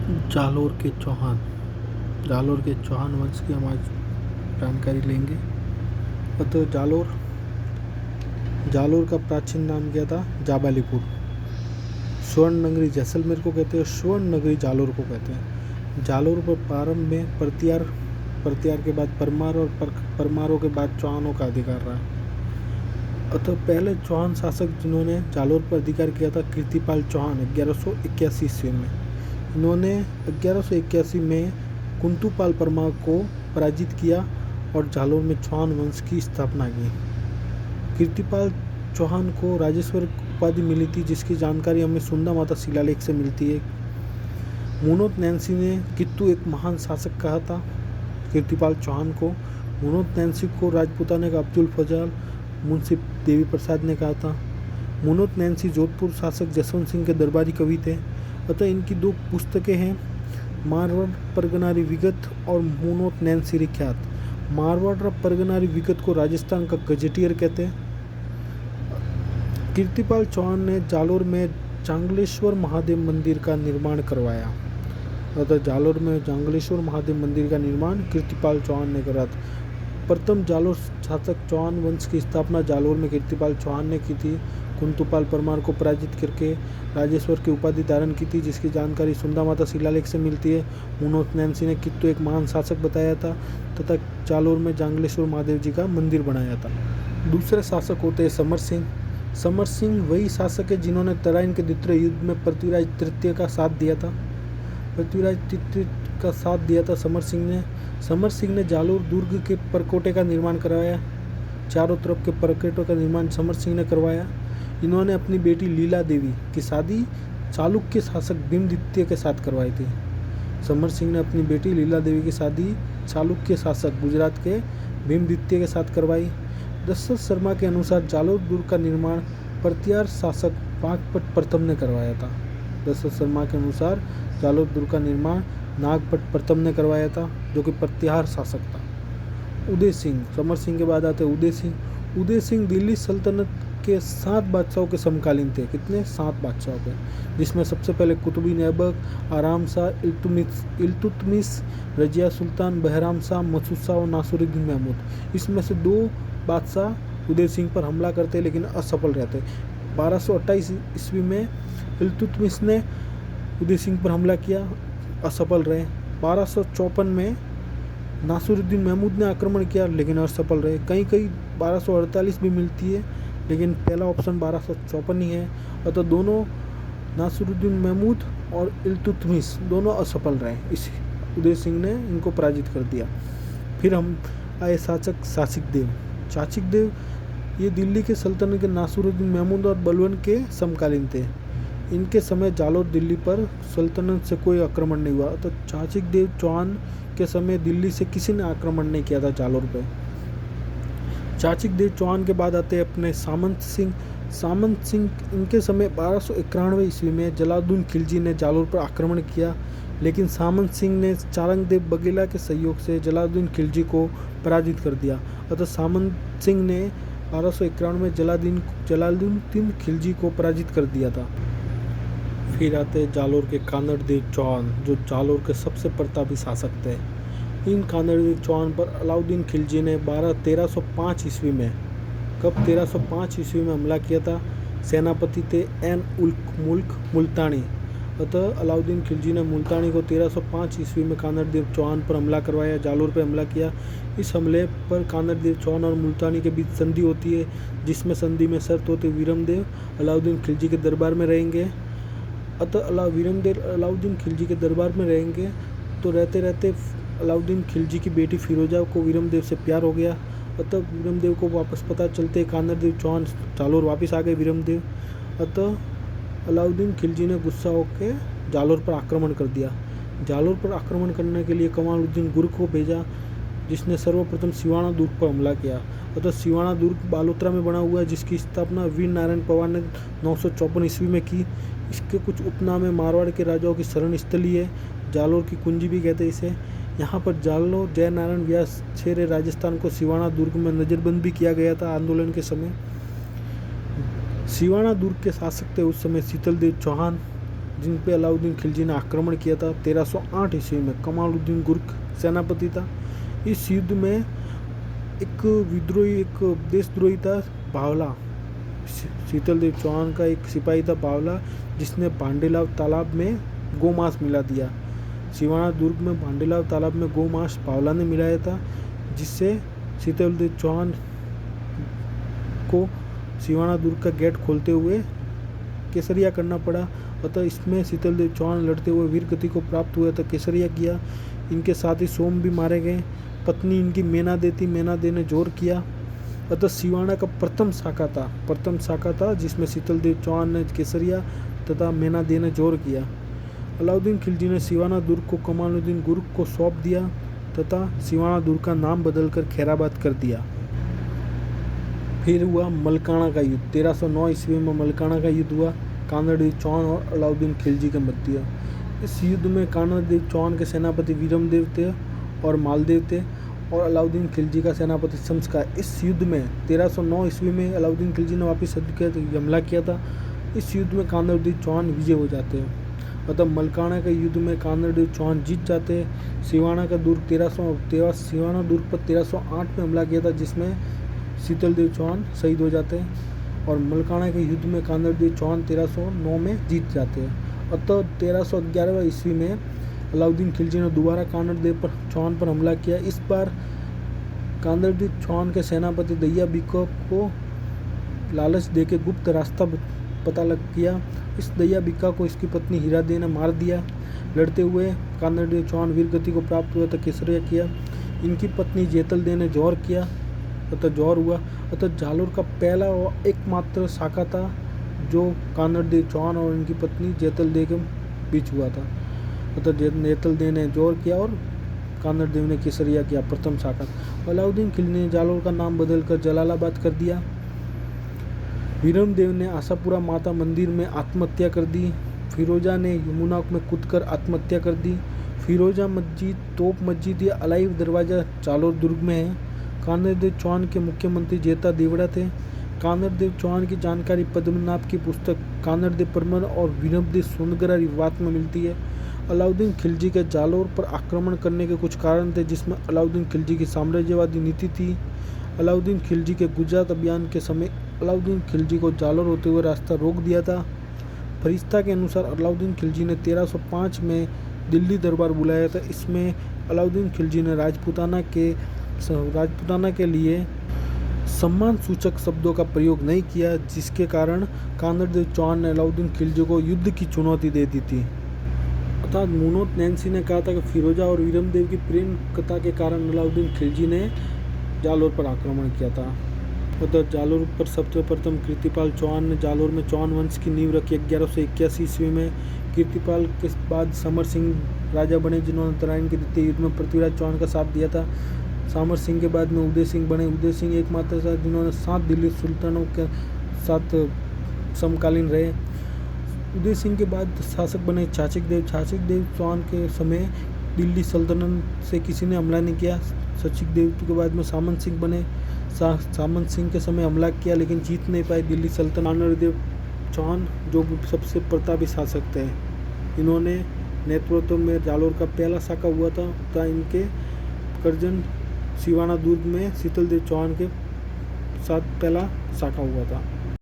जालोर के चौहान। जालोर के चौहान वंश की हम आज जानकारी लेंगे। तो जालोर का प्राचीन नाम क्या था? जाबालीपुर। स्वर्ण नगरी जैसलमेर को कहते हैं, स्वर्ण नगरी जालोर को कहते हैं। जालोर पर प्रारंभ में परतियार के बाद परमार और परमारों के बाद चौहानों का अधिकार रहा। अतः पहले चौहान शासक जिन्होंने जालोर पर अधिकार किया था कीर्तिपाल चौहान 1181 ईस्वी में। इन्होंने 1181 में कुंतुपाल परमार को पराजित किया और जालोर में चौहान वंश की स्थापना की। कीर्तिपाल चौहान को राजेश्वर उपाधि मिली थी, जिसकी जानकारी हमें सुंदा माता शिलालेख से मिलती है। मुनोत नैन्सी ने कित्तू एक महान शासक कहा था कीर्तिपाल चौहान को। मुनोत नैन्सी को राजपूताने का अब्दुल फजल मुंशी देवी प्रसाद ने कहा था। मुनोत नैन्सी जोधपुर शासक जसवंत सिंह के दरबारी कवि थे। अतः इनकी दो पुस्तकें हैं, मारवाड़ परगनारी विगत और मुनोत नैन्सी विख्यात। मारवाड़ परगनारी विगत को राजस्थान का गजेटियर कहते हैं। कीर्तिपाल चौहान ने जालोर में जांगलेश्वर महादेव मंदिर का निर्माण करवाया। अतः जालोर में जांगलेश्वर महादेव मंदिर का निर्माण कीर्तिपाल चौहान ने करा था। प्रथम जालोर शासक चौहान वंश की स्थापना जालोर में कीर्तिपाल चौहान ने की थी। कुंतुपाल परमार को पराजित करके राजेश्वर की उपाधि धारण की थी, जिसकी जानकारी सुंदा माता शिलालेख से मिलती है। मुनोत नैन्सी ने कित्तू एक महान शासक बताया था तथा जालोर में जांगलेश्वर महादेव जी का मंदिर बनाया था। दूसरे शासक होते हैं समर सिंह। समर सिंह वही शासक है जिन्होंने तराइन के द्वितीय युद्ध में पृथ्वीराज तृतीय का साथ दिया था। समर सिंह ने जालोर दुर्ग के परकोटे का निर्माण करवाया। चारों तरफ के परकोटे का निर्माण समर सिंह ने करवाया। इन्होंने अपनी बेटी लीला देवी की शादी चालुक्य शासक भीम द्वितीय के साथ करवाई थी। समर सिंह ने अपनी बेटी लीला देवी की शादी चालुक्य शासक गुजरात के भीम द्वितीय के साथ करवाई। दशरथ शर्मा के अनुसार जालोर दुर्ग का निर्माण परतियार शासक नागपट प्रथम ने करवाया था। दशरथ शर्मा के अनुसार जालोर दुर्ग का निर्माण नागपट प्रथम ने करवाया था, जो कि परतियार शासक था। उदय सिंह, समर सिंह के बाद आते उदय सिंह। उदय सिंह दिल्ली सल्तनत के 7 बादशाहों के समकालीन थे। कितने? 7 बादशाहों के, जिसमें सबसे पहले कुतुबुद्दीन ऐबक, आराम शाह, इल्तुतमिश, रजिया सुल्तान, बहराम शाह, मसूद शाह और नासिरुद्दीन महमूद। इसमें से 2 बादशाह उदय सिंह पर हमला करते लेकिन असफल रहते। 1228 ईस्वी में इल्तुतमिश ने उदय सिंह पर हमला किया, असफल रहे। 1254 में नासिरुद्दीन महमूद ने आक्रमण किया लेकिन असफल रहे। कहीं 1248 भी मिलती है, लेकिन पहला ऑप्शन 1254 ही है। अतः दोनों नासिरुद्दीन महमूद और इल्तुतमिश दोनों असफल रहे। इस उदय सिंह ने इनको पराजित कर दिया। फिर हम आए शासक चाचिक देव। ये दिल्ली के सल्तनत के नासिरुद्दीन महमूद और बलवन के समकालीन थे। इनके समय जालोर दिल्ली पर सल्तनत से कोई आक्रमण नहीं हुआ। तो चाचिक देव चौहान के समय दिल्ली से किसी ने आक्रमण नहीं किया था जालोर पे। चाचिक देव चौहान के बाद आते अपने सामंत सिंह इनके समय 1291 ईस्वी में जलालुद्दीन खिलजी ने जालोर पर आक्रमण किया, लेकिन सामंत सिंह ने चारंगदेव बघेला के सहयोग से जलालुद्दीन खिलजी को पराजित कर दिया। अतः सामंत सिंह ने 1291 में जलालुद्दीन खिलजी को पराजित कर दिया था। फिर आते जालोर के कानड़ देव चौहान, जो जालोर के सबसे प्रतापी शासक थे। इन कानड़ देव चौहान पर अलाउद्दीन खिलजी ने 1305 ईस्वी में 1305 ईस्वी में हमला किया था। सेनापति थे एन उल मुल्क मुल्तानी। अतः अलाउद्दीन खिलजी ने मुल्तानी को 1305 ईस्वी में कानड़ देव चौहान पर हमला करवाया, जालोर पर हमला किया। इस हमले पर कानड़ देव चौहान और मुल्तानी के बीच संधि होती है, जिसमें संधि में शर्त होती है वीरमदेव अलाउद्दीन खिलजी के दरबार में रहेंगे। अतः वीरमदेव अलाउद्दीन खिलजी के दरबार में रहेंगे तो रहते रहते अलाउद्दीन खिलजी की बेटी फिरोजा को वीरमदेव से प्यार हो गया। अतः वीरमदेव को वापस पता चलते कानड़ देव चौहान जालोर वापस आ गए वीरमदेव। अतः अलाउद्दीन खिलजी ने गुस्सा होकर जालोर पर आक्रमण कर दिया। जालोर पर आक्रमण करने के लिए कमालुद्दीन गुर्ग को भेजा, जिसने सर्वप्रथम सिवाना दुर्ग पर हमला किया। अतः सिवाना दुर्ग बालोतरा में बना हुआ है, जिसकी स्थापना वीर नारायण पवार ने 954 ईस्वी में की। इसके कुछ उपनाम है। मारवाड़ के राजाओं की शरण स्थली है, जालोर की कुंजी भी कहते हैं इसे। यहाँ पर जालोर जय नारायण व्यास शेर राजस्थान को सिवाना दुर्ग में नज़रबंद भी किया गया था आंदोलन के समय। सिवाना दुर्ग के शासक थे उस समय शीतलदेव चौहान। जिन पे अलाउद्दीन खिलजी ने आक्रमण किया था 1308 ईस्वी में। कमालुद्दीन गुर्क सेनापति था। इस युद्ध में एक विद्रोही, एक देशद्रोही था बावला, शीतल देव चौहान का एक सिपाही था बावला, जिसने भांडेलाव तालाब में गोमांस मिला दिया। सिवाना दुर्ग में भांडेलाव तालाब में गोमांस बावला ने मिलाया था, जिससे शीतल देव चौहान को सिवाना दुर्ग का गेट खोलते हुए केसरिया करना पड़ा। अतः इसमें शीतल देव चौहान लड़ते हुए वीर गति को प्राप्त हुआ था, केसरिया किया। इनके साथ ही सोम भी मारे गए। पत्नी इनकी मेनादे ने जोर किया। अतः सिवाना का प्रथम शाखा था जिसमें शीतल देव चौहान ने केसरिया तथा मेनादे ने जोर किया। अलाउद्दीन खिलजी ने सिवाना दुर्ग को कमालुद्दीन गुर्क को सौंप दिया तथा सिवाना दुर्ग का नाम बदलकर खैराबाद कर दिया। फिर हुआ मलकाना का युद्ध। 1309 ईस्वी में मलकाना का युद्ध हुआ कानड़देव चौहान और अलाउद्दीन खिलजी के मध्य। इस युद्ध में कानड़देव चौहान के सेनापति वीरमदेव थे और मालदेव थे, और अलाउद्दीन खिलजी का सेनापति शम्सकार। इस युद्ध में 1309 ईस्वी में अलाउद्दीन खिलजी ने वापस हमला किया था। इस युद्ध में कानड़देव चौहान विजय हो जाते हैं। अतः मलकाना के युद्ध में कानड़देव चौहान जीत जाते हैं। सिवाना दुर्ग पर 1308 में हमला किया था, जिसमें शीतल देव चौहान शहीद हो जाते हैं, और मलकाना के युद्ध में कानड़देव चौहान 1309 में जीत जाते हैं। अतः 1311 ईस्वी में अलाउद्दीन खिलजी ने दोबारा कानड़देव चौहान पर हमला किया। इस बार कानड़देव चौहान के सेनापति दहिया बिको को लालच देके गुप्त रास्ता पता लग किया। इस दहिया बिक्का को इसकी पत्नी हीरादे ने मार दिया। लड़ते हुए कानड़देव चौहान वीर गति को प्राप्त हुआ तथा केसरिया किया। इनकी पत्नी जेतल दे ने जोर किया अतः जोर हुआ। अतः जालोर का पहला और एकमात्र शाखा था जो कानड़देव चौहान और इनकी पत्नी जेतल दे के बीच हुआ था। अतः जेतल दे ने जोर किया और कानड़देव ने केसरिया किया, प्रथम शाखा। अलाउद्दीन खिलजी ने जालोर का नाम बदलकर जलालाबाद कर दिया। वीरमदेव ने आशापुरा माता मंदिर में आत्महत्या कर दी। फिरोजा ने यमुना में कूदकर आत्महत्या कर दी। फिरोजा मस्जिद, तोप मस्जिद या अलाइव दरवाज़ा जालोर दुर्ग में है। कानड़देव चौहान के मुख्यमंत्री जेता देवड़ा थे। कानड़देव चौहान की जानकारी पद्मनाभ की पुस्तक कानड़देव परमल और वीरमदेव सोनगरा रिवात में मिलती है। अलाउद्दीन खिलजी के जालोर पर आक्रमण करने के कुछ कारण थे, जिसमें अलाउद्दीन खिलजी की साम्राज्यवादी नीति थी। अलाउद्दीन खिलजी के गुजरात अभियान के समय अलाउद्दीन खिलजी को जालोर होते हुए रास्ता रोक दिया था। फरिश्ता के अनुसार अलाउद्दीन खिलजी ने 1305 में दिल्ली दरबार बुलाया था। इसमें अलाउद्दीन खिलजी ने राजपूताना के लिए सम्मान सूचक शब्दों का प्रयोग नहीं किया, जिसके कारण कानड़देव चौहान ने अलाउद्दीन खिलजी को युद्ध की चुनौती दे दी थी। अर्थात मुनोत नैन्सी ने कहा था कि फिरोजा और वीरमदेव की प्रेम कथा के कारण अलाउद्दीन खिलजी ने जालोर पर आक्रमण किया था। उधर जालोर पर सबसे प्रथम कीर्तिपाल चौहान ने जालोर में चौहान वंश की नींव रखी 1181 ईस्वी में। कीर्तिपाल के बाद समर सिंह राजा बने, जिन्होंने तराइन के द्वितीय युद्ध में पृथ्वीराज चौहान का साथ दिया था। समर सिंह के बाद में उदय सिंह बने। उदय सिंह एकमात्र था जिन्होंने 7 दिल्ली सुल्तानों के साथ समकालीन रहे। उदय सिंह के बाद शासक बने छाछक देव चौहान के समय दिल्ली सल्तनत से किसी ने हमला नहीं किया। छाछक देव के बाद में सामंत सिंह बने। सामंत सिंह के समय हमला किया लेकिन जीत नहीं पाए दिल्ली सल्तनत। कानड़देव चौहान जो सबसे प्रतापी शासक थे, इन्होंने नेतृत्व में जालोर का पहला शाखा हुआ था तथा इनके करजन सिवाना दुर्ग में शीतल देव चौहान के साथ पहला शाखा हुआ था।